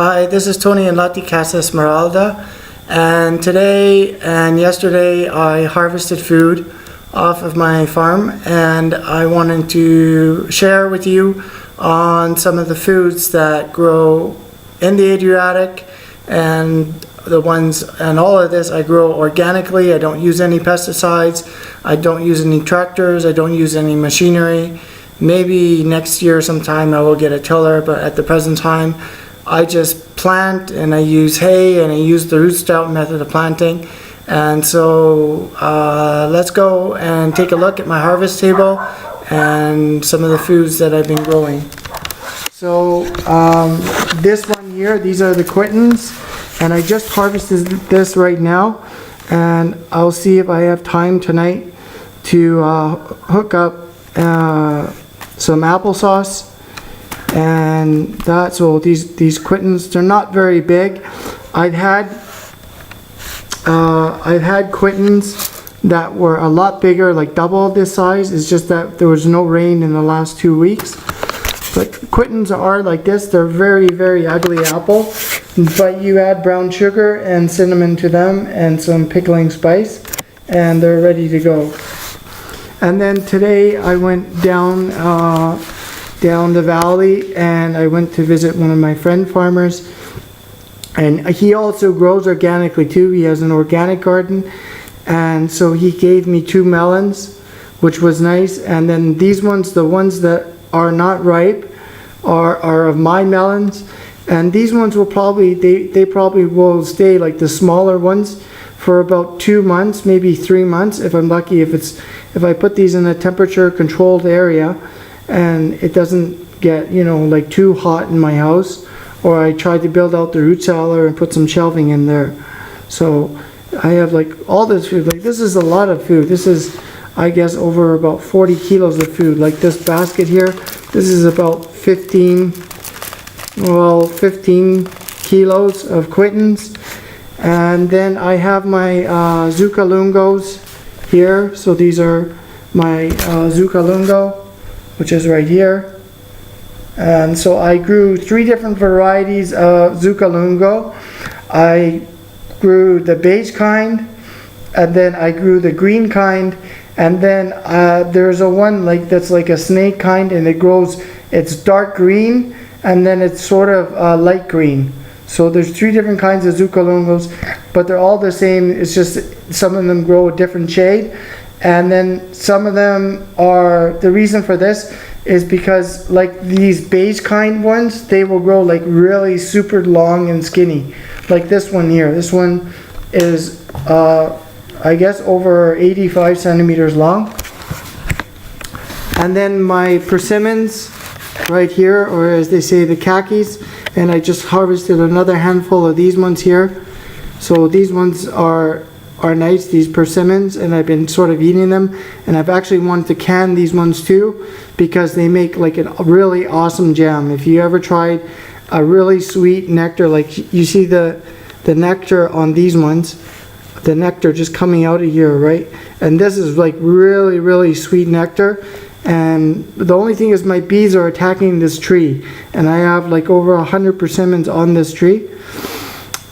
Hi, this is Tony in Lati Casa Esmeralda, and today and yesterday I harvested food off of my farm, and I wanted to share with you on some of the foods that grow in the Adriatic, and the ones, and all of this I grow organically. I don't use any pesticides, I don't use any tractors, I don't use any machinery. Maybe next year sometime I will get a tiller, but at the present time I just plant, and I use hay, and I use the root stout method of planting. And so let's go and take a look at my harvest table and some of the foods that I've been growing. So this one here, these are the quittens, and I just harvested this right now, and I'll see if I have time tonight to hook up some applesauce. And that, so these quittens, they're not very big. I've had quittens that were a lot bigger, like double this size. It's just that there was no rain in the last 2 weeks. But quittens are like this. They're very, very ugly apple, but you add brown sugar and cinnamon to them and some pickling spice, and they're ready to go. And then today I went down the valley, and I went to visit one of my friend farmers, and he also grows organically too. He has an organic garden, and so he gave me 2 melons, which was nice. And then these ones, the ones that are not ripe, are of my melons, and these ones will probably, they probably will stay, like the smaller ones, for about 2 months, maybe 3 months if I'm lucky, if I put these in a temperature controlled area and it doesn't get, you know, like too hot in my house, or I tried to build out the root cellar and put some shelving in there. So I have like all this food. Like, this is a lot of food. This is, I guess, over about 40 kilos of food. Like this basket here, this is about 15 kilos of quittens. And then I have my zucalungos here. So these are my zucalungo, which is right here. And so I grew 3 different varieties of zucalungo. I grew the beige kind, and then I grew the green kind, and then there's a one that's like a snake kind, and it grows, it's dark green, and then it's sort of light green. So there's 3 different kinds of zucalungos, but they're all the same. It's just some of them grow a different shade. And then some of them are, the reason for this is because like these beige kind ones, they will grow like really super long and skinny. Like this one here. This one is, I guess, over 85 centimeters long. And then my persimmons right here, or as they say, the khakis. And I just harvested another handful of these ones here. So these ones are nice, these persimmons, and I've been sort of eating them, and I've actually wanted to can these ones too, because they make like a really awesome jam. If you ever tried a really sweet nectar, like you see the nectar on these ones, the nectar just coming out of here, right? And this is like really, really sweet nectar. And the only thing is my bees are attacking this tree, and I have like over 100 persimmons on this tree.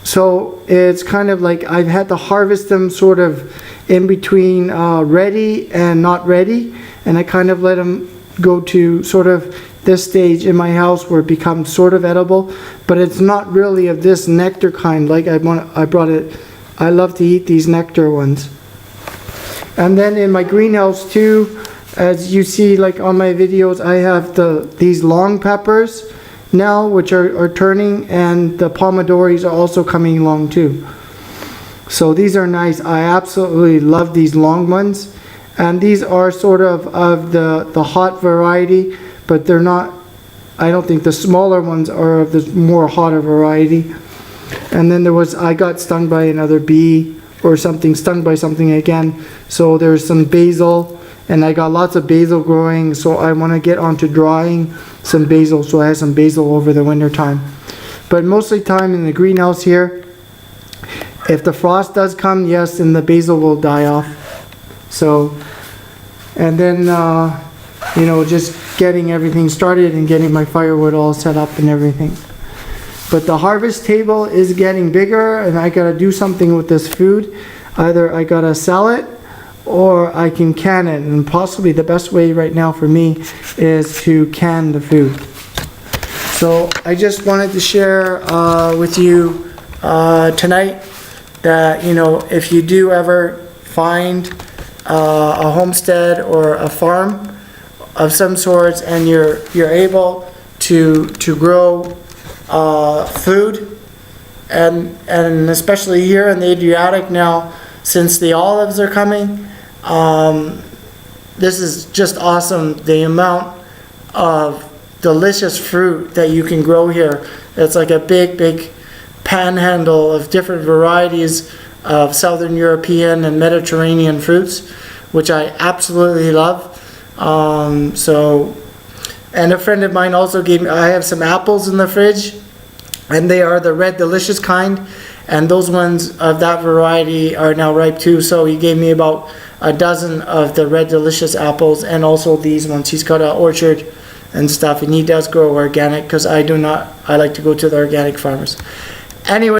So it's kind of like I've had to harvest them sort of in between ready and not ready, and I kind of let them go to sort of this stage in my house where it becomes sort of edible, but it's not really of this nectar kind. Like I brought it, I love to eat these nectar ones. And then in my greenhouse too, as you see like on my videos, I have these long peppers now, which are turning, and the pomodoris are also coming along too. So these are nice. I absolutely love these long ones, and these are sort of the hot variety, but they're not, I don't think the smaller ones are of the more hotter variety. And then I got stung by another bee or something, stung by something again. So there's some basil, and I got lots of basil growing, so I want to get onto drying some basil, so I have some basil over the winter time. But mostly time in the greenhouse here. If the frost does come, yes, then the basil will die off. So, and then you know, just getting everything started and getting my firewood all set up and everything. But the harvest table is getting bigger, and I gotta do something with this food. Either I gotta sell it, or I can can it, and possibly the best way right now for me is to can the food. So I just wanted to share with you tonight that, you know, if you do ever find a homestead or a farm of some sorts, and you're able to grow food, and especially here in the Adriatic now, since the olives are coming, this is just awesome, the amount of delicious fruit that you can grow here. It's like a big panhandle of different varieties of Southern European and Mediterranean fruits, which I absolutely love. And a friend of mine also gave me, I have some apples in the fridge, and they are the red delicious kind, and those ones of that variety are now ripe too. So he gave me about a dozen of the red delicious apples, and also these ones. He's got an orchard and stuff, and he does grow organic, because I do not. I like to go to the organic farmers. Anyway.